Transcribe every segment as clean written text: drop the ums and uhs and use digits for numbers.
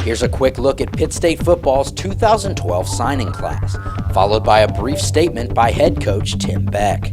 Here's a quick look at Pitt State Football's 2012 signing class, followed by a brief statement by head coach Tim Beck.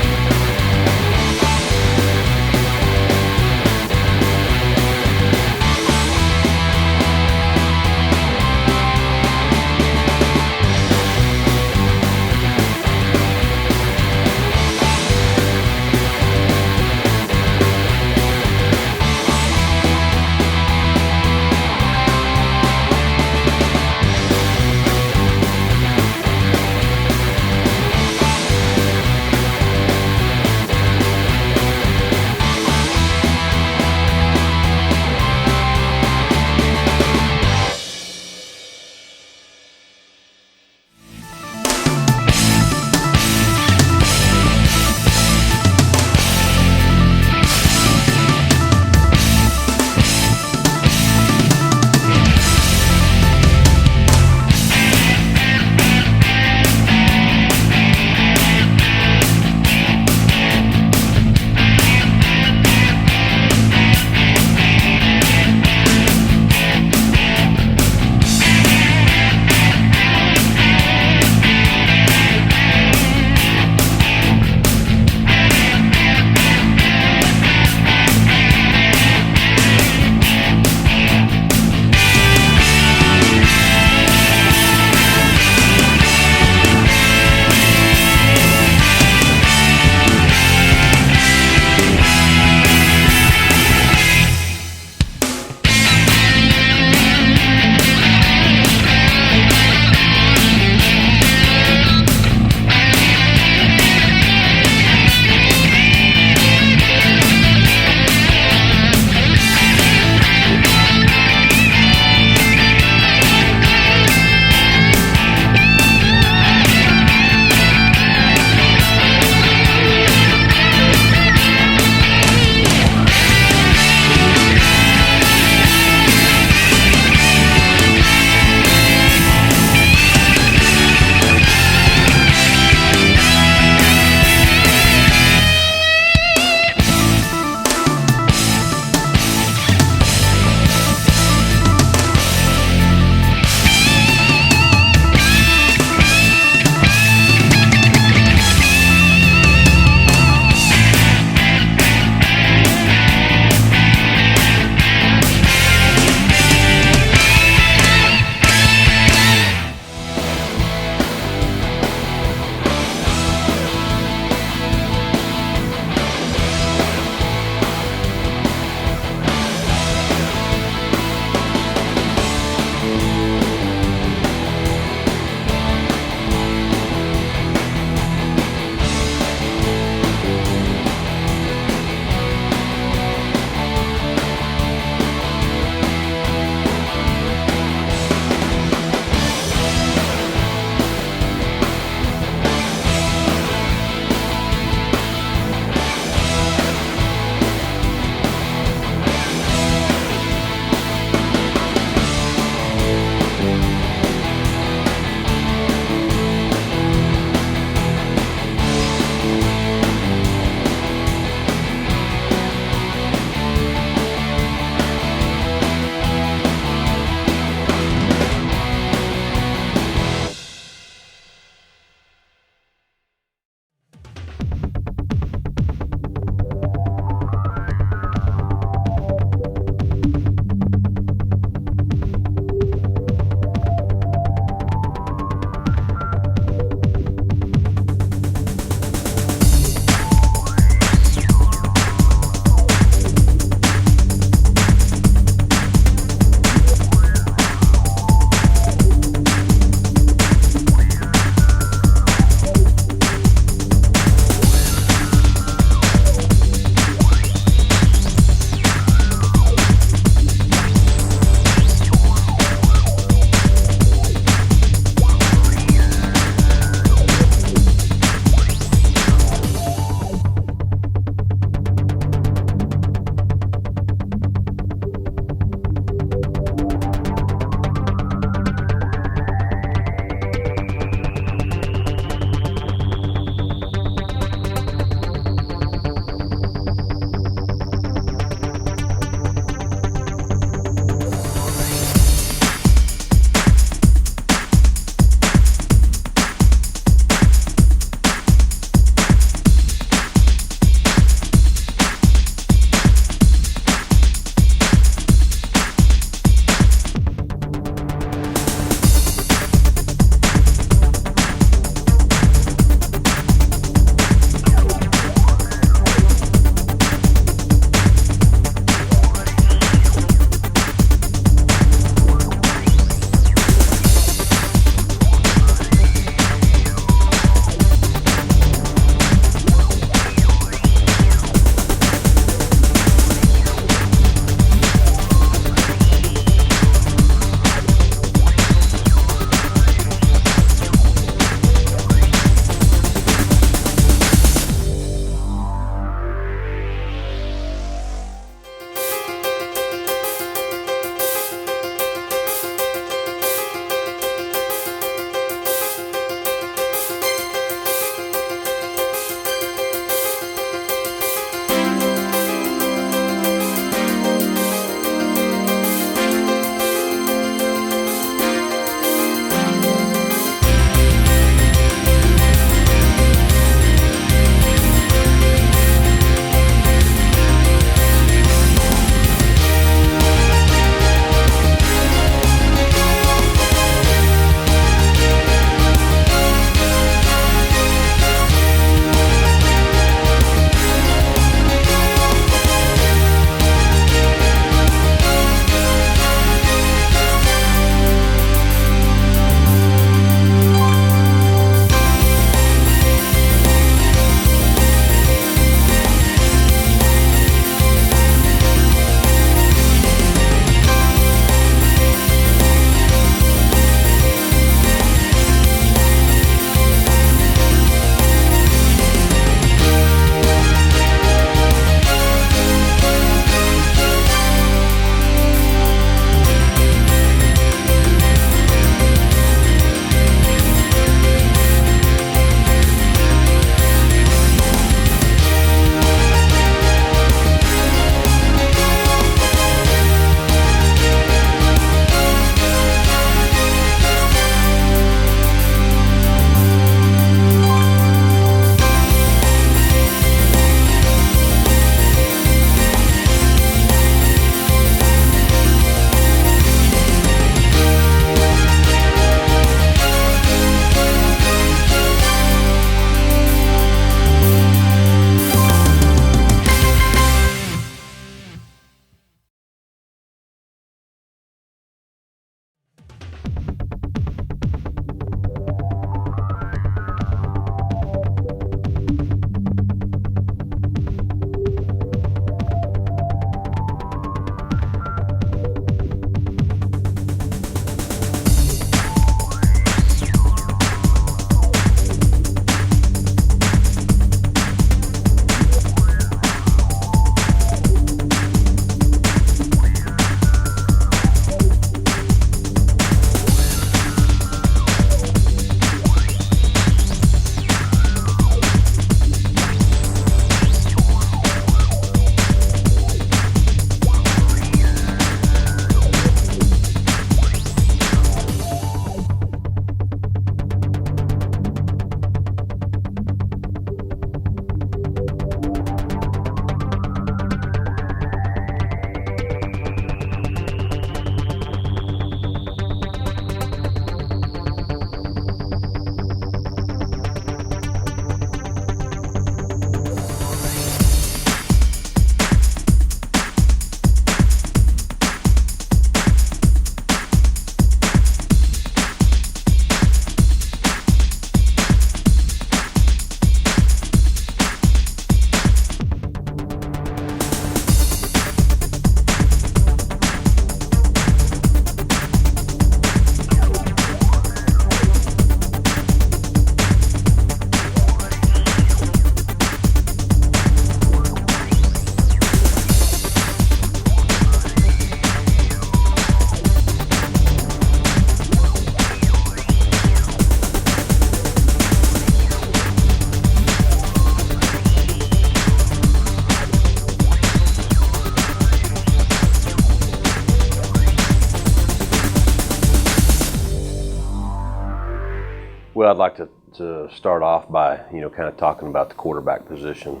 Well, I'd like to start off by, kind of talking about the quarterback position.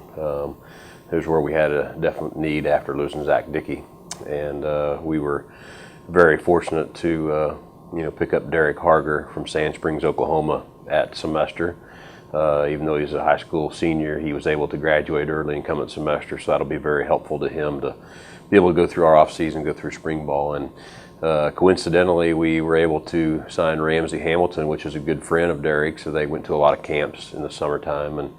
Here's where we had a definite need after losing Zach Dickey. And we were very fortunate to, pick up Derek Harger from Sand Springs, Oklahoma at semester. Even though he's a high school senior, he was able to graduate early and come at semester, so that'll be very helpful to him to be able to go through our off season, go through spring ball. And coincidentally, we were able to sign Ramsey Hamilton, which is a good friend of Derek, so they went to a lot of camps in the summertime and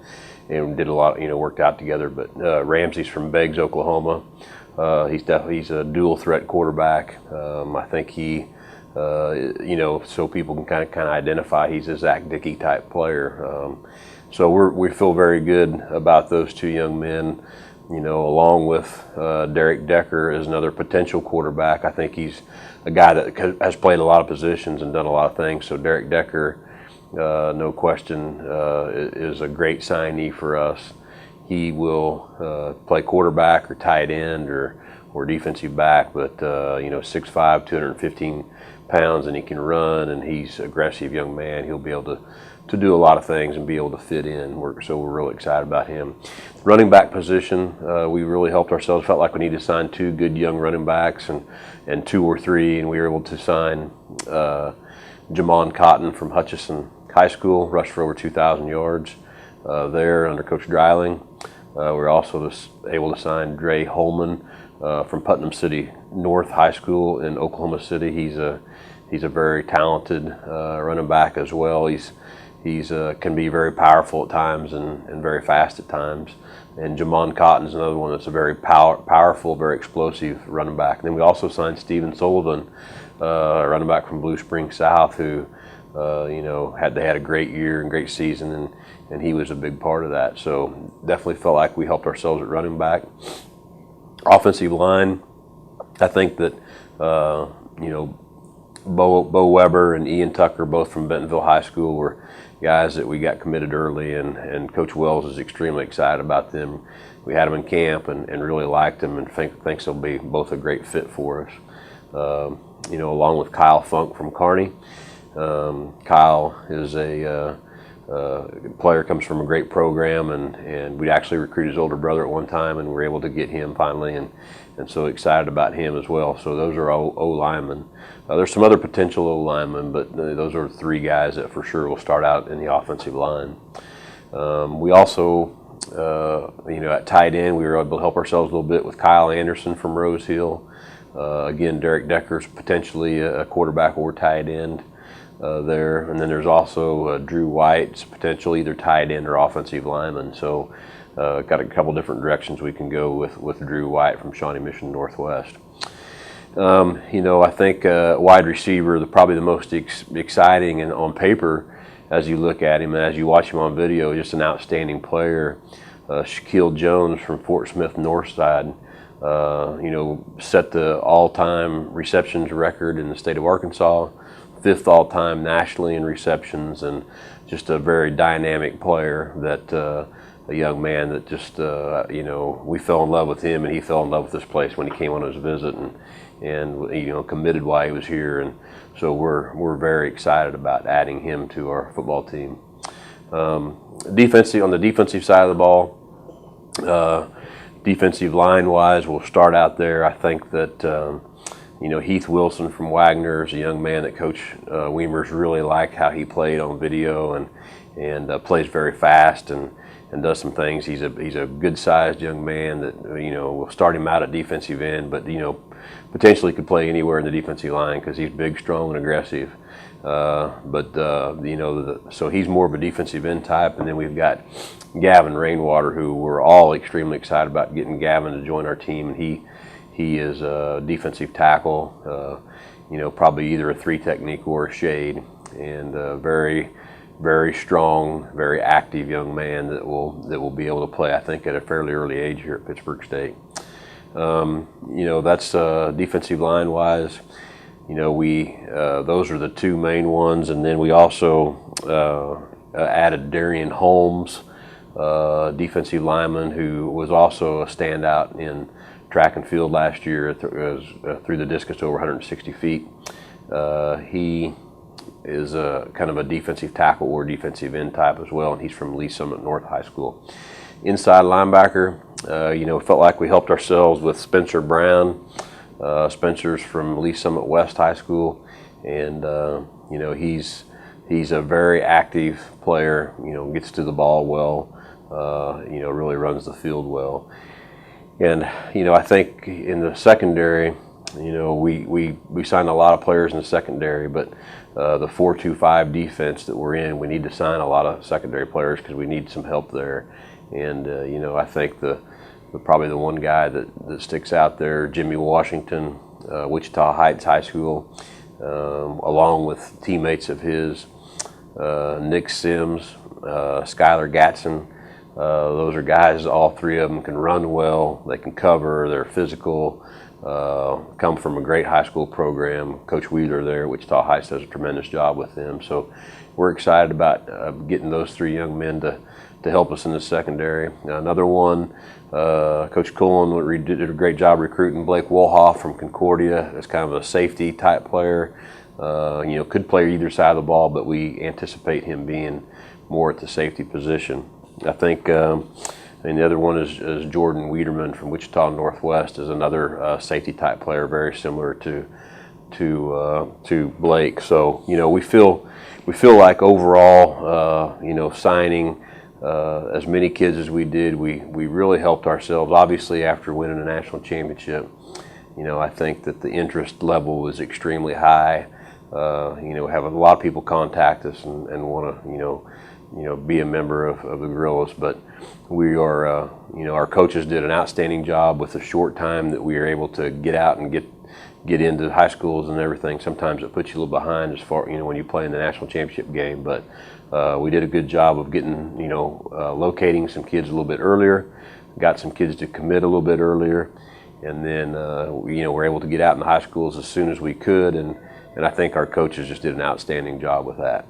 did a lot, worked out together. But Ramsey's from Beggs, Oklahoma. He's a dual threat quarterback. I think he, so people can kind of identify he's a Zach Dickey type player. So we feel very good about those two young men. Along with Derek Decker is another potential quarterback. I think he's a guy that has played a lot of positions and done a lot of things. So Derek Decker, no question, is a great signee for us. He will play quarterback or tight end or defensive back, but 6'5", 215 pounds, and he can run, and he's an aggressive young man. He'll be able to do a lot of things and be able to fit in. So we're really excited about him. Running back position, we really helped ourselves. Felt like we needed to sign two good young running backs and two or three, and we were able to sign Jamon Cotton from Hutchinson High School, rushed for over 2,000 yards there under Coach Dreiling. We were also able to sign Dre Holman from Putnam City North High School in Oklahoma City. He's a very talented running back as well. He's can be very powerful at times and very fast at times. And Jamon Cotton is another one that's a very powerful, very explosive running back. And then we also signed Steven Sullivan, a running back from Blue Springs South, who they had a great year and great season, and he was a big part of that. So definitely felt like we helped ourselves at running back. Offensive line, I think that Bo Weber and Ian Tucker, both from Bentonville High School, were guys that we got committed early, and Coach Wells is extremely excited about them. We had them in camp and really liked them, and thinks they'll be both a great fit for us. Along with Kyle Funk from Kearney. Kyle is a player, comes from a great program, and we actually recruited his older brother at one time, and we were able to get him finally, and so excited about him as well. So those are O-linemen. There's some other potential O-linemen, but those are three guys that for sure will start out in the offensive line. We also, at tight end, we were able to help ourselves a little bit with Kyle Anderson from Rose Hill. Again, Derek Decker's potentially a quarterback or tight end there. And then there's also Drew White's potential either tight end or offensive lineman. So got a couple different directions we can go with Drew White from Shawnee Mission Northwest. I think wide receiver, probably the most exciting and on paper as you look at him and as you watch him on video, just an outstanding player. Shaquille Jones from Fort Smith Northside, set the all-time receptions record in the state of Arkansas, 5th all-time nationally in receptions, and just a very dynamic player that a young man that just, we fell in love with him, and he fell in love with this place when he came on his visit, and committed while he was here. And so we're very excited about adding him to our football team. On the defensive side of the ball, defensive line-wise, we'll start out there. I think that, Heath Wilson from Wagner is a young man that Coach Weimer's really liked how he played on video, and plays very fast and does some things. He's a good-sized young man that, we'll start him out at defensive end, but, potentially could play anywhere in the defensive line because he's big, strong, and aggressive. So he's more of a defensive end type. And then we've got Gavin Rainwater, who we're all extremely excited about getting Gavin to join our team. And he is a defensive tackle, probably either a 3 technique or a shade, and very, very strong, very active young man that will be able to play, I think, at a fairly early age here at Pittsburg State. That's defensive line wise. Those are the two main ones, and then we also added Darian Holmes, defensive lineman, who was also a standout in track and field last year through the discus over 160 feet. He is a kind of a defensive tackle or defensive end type as well, and he's from Lee Summit North High School. Inside linebacker, felt like we helped ourselves with Spencer Brown. Spencer's from Lee Summit West High School, and he's a very active player. Gets to the ball well. Really runs the field well. And I think in the secondary, we signed a lot of players in the secondary, but the 4-2-5 defense that we're in, we need to sign a lot of secondary players because we need some help there. And I think probably the one guy that sticks out there, Jimmy Washington, Wichita Heights High School, along with teammates of his, Nick Sims, Skylar Gatson. Those are guys, all three of them can run well, they can cover, they're physical, come from a great high school program. Coach Wheeler there at Wichita Heights does a tremendous job with them. So we're excited about getting those three young men to help us in the secondary. Another one, Coach Cullen did a great job recruiting Blake Wolhoff from Concordia as kind of a safety type player. Could play either side of the ball, but we anticipate him being more at the safety position. I think, and the other one is Jordan Wiederman from Wichita Northwest, is another safety type player, very similar to Blake. So we feel like overall, signing as many kids as we did, we really helped ourselves. Obviously, after winning a national championship, I think that the interest level was extremely high. Have a lot of people contact us and want to be a member of the Gorillas, but we are, our coaches did an outstanding job with the short time that we were able to get out and get into high schools and everything. Sometimes it puts you a little behind as far, when you play in the national championship game, but we did a good job of getting, locating some kids a little bit earlier, got some kids to commit a little bit earlier, and then, we're able to get out in the high schools as soon as we could, and I think our coaches just did an outstanding job with that.